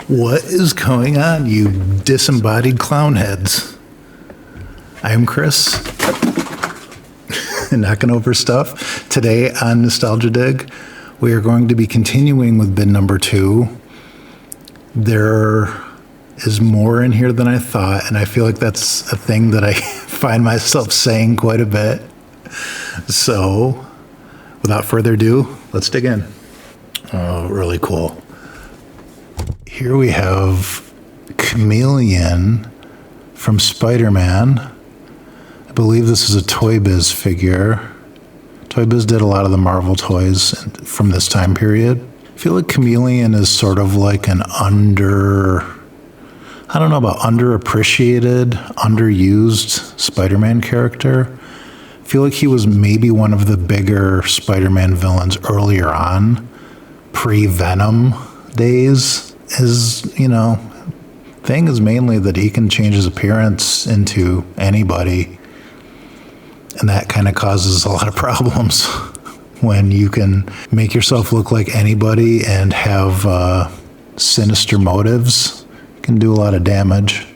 What is going on, you disembodied clown heads? I'm Chris, knocking over stuff. Today on Nostalgia Dig, we are going to be continuing with bin number 2. There is more in here than I thought, and I feel like that's a thing that I find myself saying quite a bit. So, without further ado, let's dig in. Oh, really cool. Here we have Chameleon from Spider-Man. I believe this is a Toy Biz figure. Toy Biz did a lot of the Marvel toys from this time period. I feel like Chameleon is sort of like an underappreciated, underused Spider-Man character. I feel like he was maybe one of the bigger Spider-Man villains earlier on, pre-Venom days. His, thing is mainly that he can change his appearance into anybody. And that kind of causes a lot of problems when you can make yourself look like anybody and have sinister motives. You can do a lot of damage.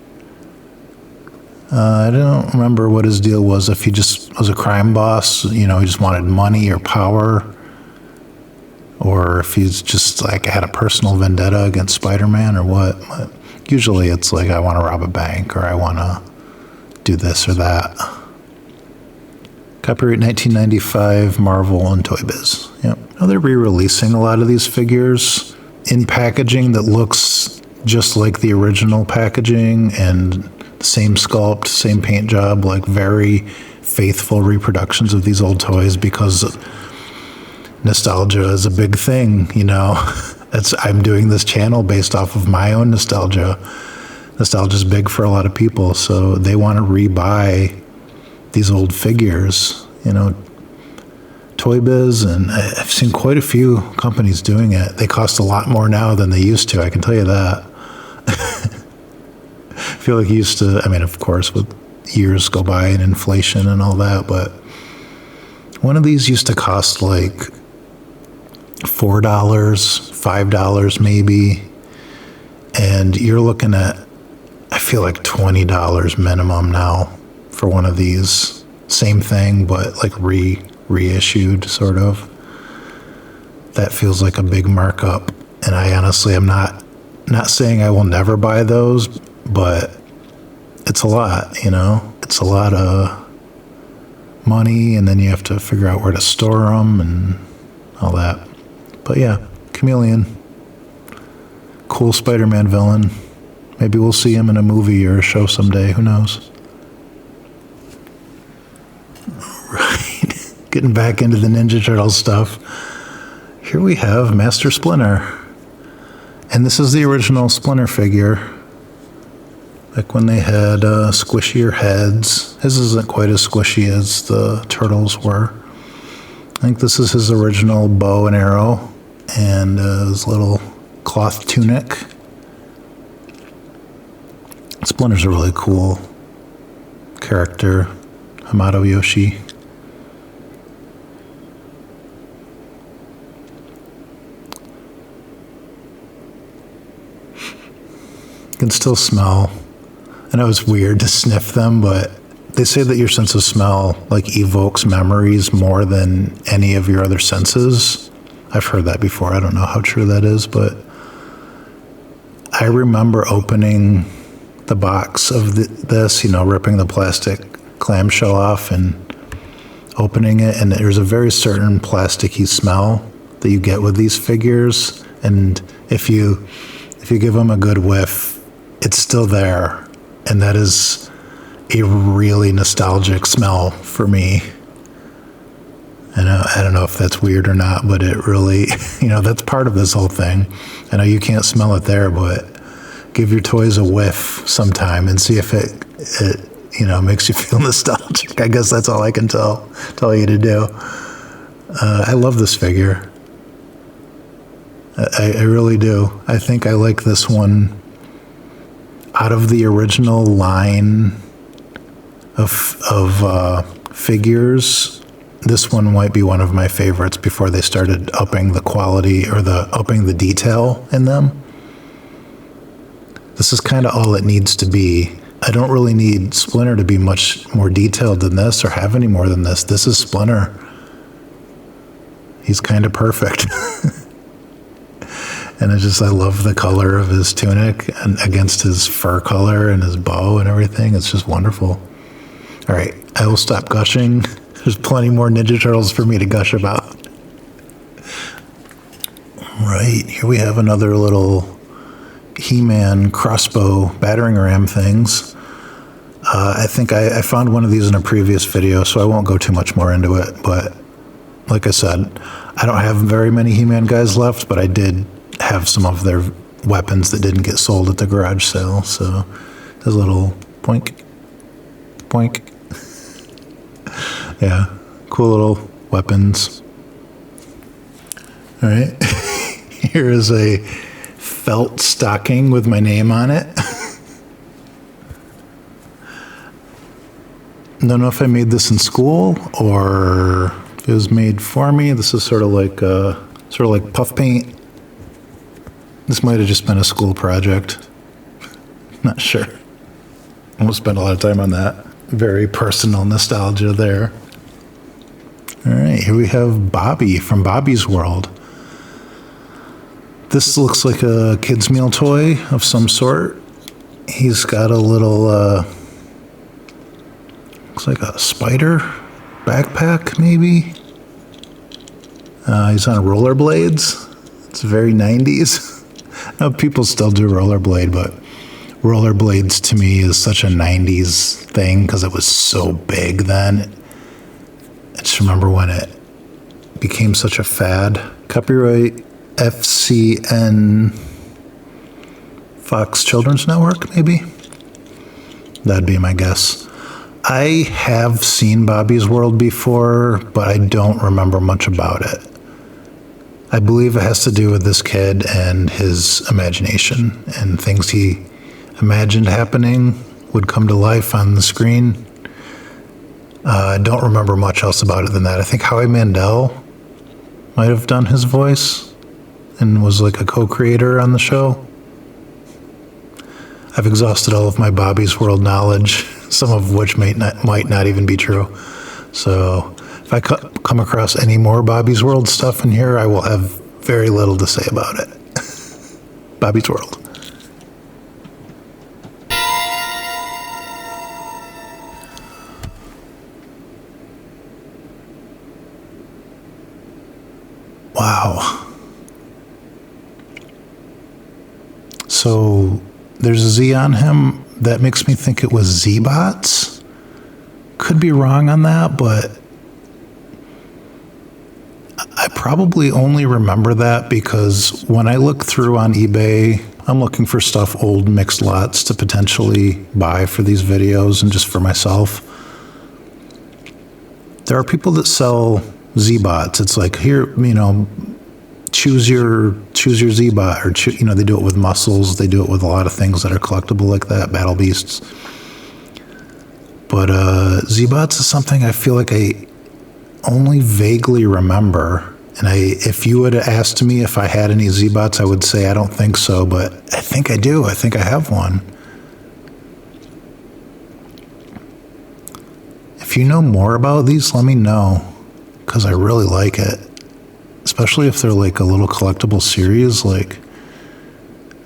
I don't remember what his deal was, if he just was a crime boss, he just wanted money or power, or if he's just like had a personal vendetta against Spider-Man or what. But usually it's like, I want to rob a bank or I want to do this or that. Copyright 1995, Marvel and Toy Biz. Yep. Now they're re-releasing a lot of these figures in packaging that looks just like the original packaging and same sculpt, same paint job, like very faithful reproductions of these old toys, because nostalgia is a big thing, I'm doing this channel based off of my own nostalgia. Nostalgia's big for a lot of people, so they want to rebuy these old figures, Toy Biz, and I've seen quite a few companies doing it. They cost a lot more now than they used to, I can tell you that. I feel like used to, of course, with years go by and inflation and all that, but one of these used to cost like $4, $5 maybe, and you're looking at, I feel like $20 minimum now for one of these. Same thing, but like reissued, sort of. That feels like a big markup, and I honestly am not saying I will never buy those, but it's a lot, It's a lot of money, and then you have to figure out where to store them and all that. But yeah, Chameleon. Cool Spider-Man villain. Maybe we'll see him in a movie or a show someday, who knows? Right, getting back into the Ninja Turtles stuff. Here we have Master Splinter. And this is the original Splinter figure. Like when they had squishier heads. His isn't quite as squishy as the Turtles were. I think this is his original bow and arrow and his little cloth tunic. Splinter's a really cool character. Hamato Yoshi. You can still smell. I know it's weird to sniff them, but they say that your sense of smell evokes memories more than any of your other senses. I've heard that before. I don't know how true that is, but I remember opening the box of this, ripping the plastic clamshell off and opening it, and there's a very certain plasticky smell that you get with these figures, and if you give them a good whiff, it's still there, and that is a really nostalgic smell for me. And I don't know if that's weird or not, but it really, that's part of this whole thing. I know you can't smell it there, but give your toys a whiff sometime and see if it makes you feel nostalgic. I guess that's all I can tell you to do. I love this figure. I really do. I think I like this one out of the original line of figures. This one might be one of my favorites before they started upping the quality or upping the detail in them. This is kind of all it needs to be. I don't really need Splinter to be much more detailed than this or have any more than this. This is Splinter. He's kind of perfect. And I love the color of his tunic and against his fur color and his bow and everything. It's just wonderful. All right, I will stop gushing. There's plenty more Ninja Turtles for me to gush about. Right, here we have another little He-Man crossbow battering ram things. I think I found one of these in a previous video, so I won't go too much more into it. But like I said, I don't have very many He-Man guys left, but I did have some of their weapons that didn't get sold at the garage sale. So there's a little poink, poink. Yeah, cool little weapons. All right, here is a felt stocking with my name on it. Don't know if I made this in school or it was made for me. This is sort of like puff paint. This might have just been a school project. Not sure. I won't spend a lot of time on that. Very personal nostalgia there. All right, here we have Bobby from Bobby's World. This looks like a kid's meal toy of some sort. He's got a little, looks like a spider backpack, maybe. He's on rollerblades. It's very 90s. Now, people still do rollerblade, but rollerblades to me is such a 90s thing because it was so big then. I just remember when it became such a fad. Copyright FCN Fox Children's Network, maybe? That'd be my guess. I have seen Bobby's World before, but I don't remember much about it. I believe it has to do with this kid and his imagination, and things he imagined happening would come to life on the screen. I don't remember much else about it than that. I think Howie Mandel might have done his voice and was like a co-creator on the show. I've exhausted all of my Bobby's World knowledge, some of which might not even be true. So if I come across any more Bobby's World stuff in here, I will have very little to say about it. Bobby's World. Wow. So there's a Z on him. That makes me think it was Zbots. Could be wrong on that, but I probably only remember that because when I look through on eBay, I'm looking for stuff, old mixed lots to potentially buy for these videos and just for myself. There are people that sell Zbots. It's like, here, choose your Z-Bot, or they do it with muscles. They do it with a lot of things that are collectible like that, Battle Beasts. But Z-Bots is something I feel like I only vaguely remember. And if you would have asked me if I had any Z-Bots, I would say I don't think so, but I think I do. I think I have one. If you know more about these, let me know, because I really like it. Especially if they're like a little collectible series, like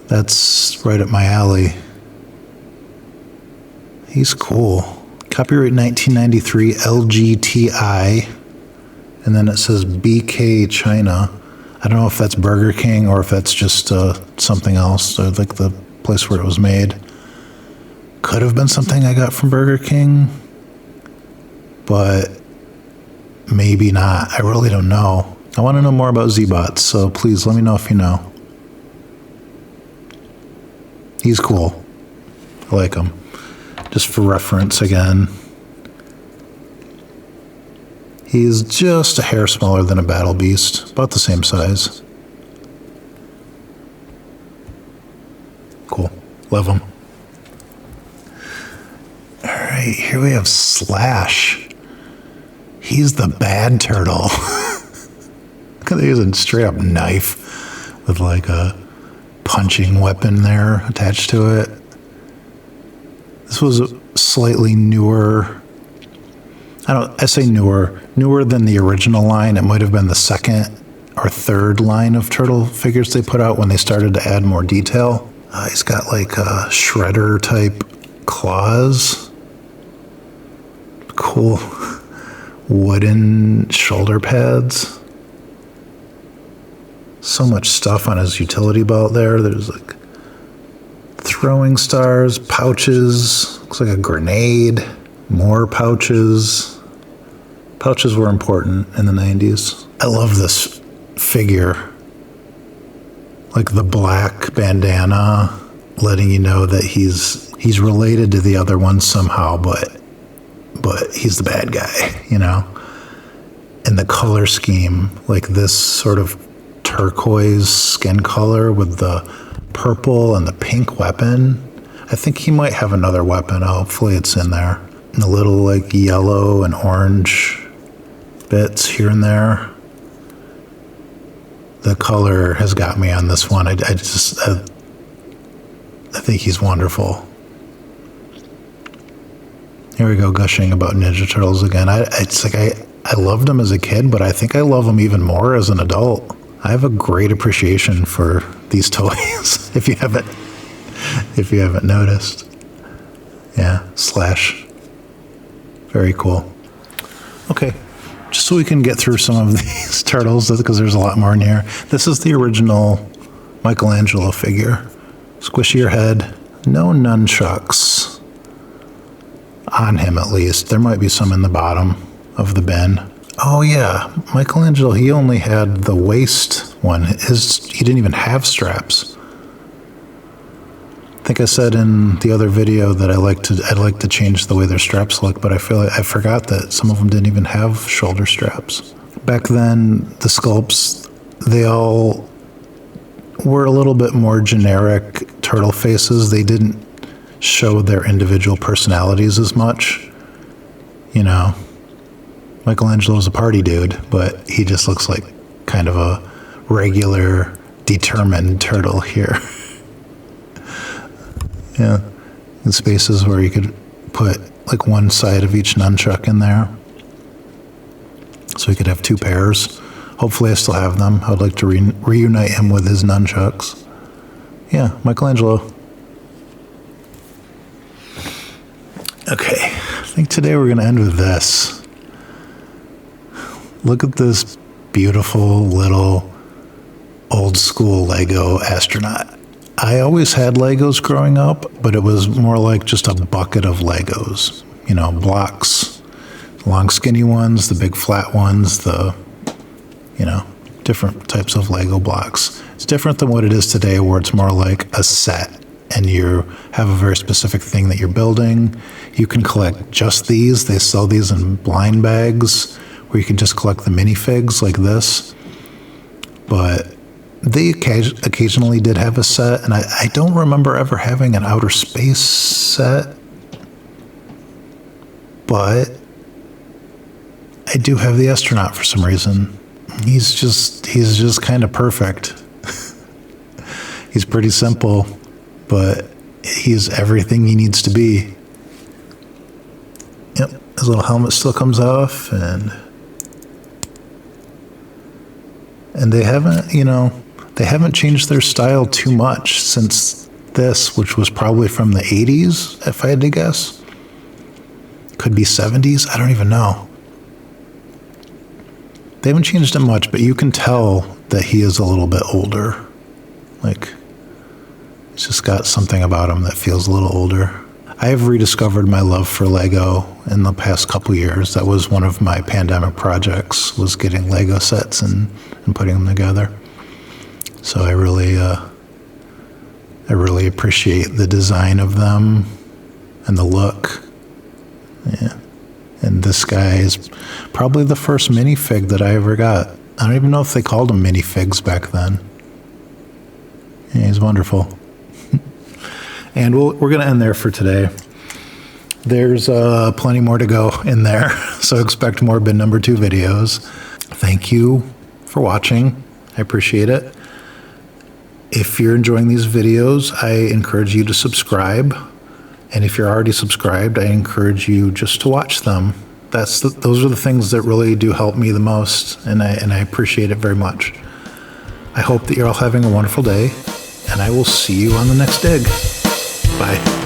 that's right up my alley. He's cool. Copyright 1993 LGTI, and then it says BK China. I don't know if that's Burger King or if that's just something else, or like the place where it was made. Could have been something I got from Burger King, but maybe not. I really don't know. I want to know more about Zbots, so please let me know if you know. He's cool. I like him. Just for reference again. He's just a hair smaller than a Battle Beast, about the same size. Cool. Love him. All right, here we have Slash. He's the bad turtle. Look at, he's a straight up knife with like a punching weapon there attached to it. This was a slightly newer, I say newer than the original line. It might have been the second or third line of turtle figures they put out when they started to add more detail. He's got like shredder type claws. Cool wooden shoulder pads. So much stuff on his utility belt there. There's like throwing stars, pouches, looks like a grenade, more pouches. Pouches were important in the 90s. I love this figure. Like the black bandana, letting you know that he's related to the other ones somehow, but he's the bad guy, you know? And the color scheme, like this sort of turquoise skin color with the purple and the pink weapon. I think he might have another weapon. Hopefully it's in there. And the little like yellow and orange bits here and there. The color has got me on this one. I think he's wonderful. Here we go, gushing about Ninja Turtles again. I loved them as a kid, but I think I love them even more as an adult. I have a great appreciation for these toys. if you haven't noticed. Yeah, Slash. Very cool. Okay, just so we can get through some of these turtles, because there's a lot more in here. This is the original Michelangelo figure. Squishier head, no nunchucks. On him, at least. There might be some in the bottom of the bin. Oh yeah, Michelangelo, he only had the waist one. He didn't even have straps. I think I said in the other video that I'd like to change the way their straps look, but I feel like I forgot that some of them didn't even have shoulder straps. Back then, the sculpts, they all were a little bit more generic turtle faces. They didn't show their individual personalities as much. You know, Michelangelo's a party dude, but he just looks like kind of a regular, determined turtle here. Yeah, in spaces where you could put like one side of each nunchuck in there. So we could have two pairs. Hopefully I still have them. I would like to reunite him with his nunchucks. Yeah, Michelangelo. Okay, I think today we're going to end with this. Look at this beautiful little old school Lego astronaut. I always had Legos growing up, but it was more like just a bucket of Legos. You know, blocks, long skinny ones, the big flat ones, different types of Lego blocks. It's different than what it is today, where it's more like a set and you have a very specific thing that you're building. You can collect just these. They sell these in blind bags where you can just collect the minifigs like this. But they occasionally did have a set, and I don't remember ever having an outer space set, but I do have the astronaut for some reason. He's just kind of perfect. He's pretty simple, but he's everything he needs to be. Yep, his little helmet still comes off, and they haven't changed their style too much since this, which was probably from the 80s, if I had to guess. Could be 70s, I don't even know. They haven't changed it much, but you can tell that he is a little bit older. Like, he's just got something about him that feels a little older. I have rediscovered my love for Lego in the past couple years. That was one of my pandemic projects, was getting Lego sets and putting them together. So I really appreciate the design of them and the look. Yeah. And this guy is probably the first minifig that I ever got. I don't even know if they called them minifigs back then. Yeah, he's wonderful. And we're going to end there for today. There's plenty more to go in there, so expect more bin number 2 videos. Thank you for watching. I appreciate it. If you're enjoying these videos, I encourage you to subscribe. And if you're already subscribed, I encourage you just to watch them. Those are the things that really do help me the most, and I appreciate it very much. I hope that you're all having a wonderful day, and I will see you on the next dig. Bye.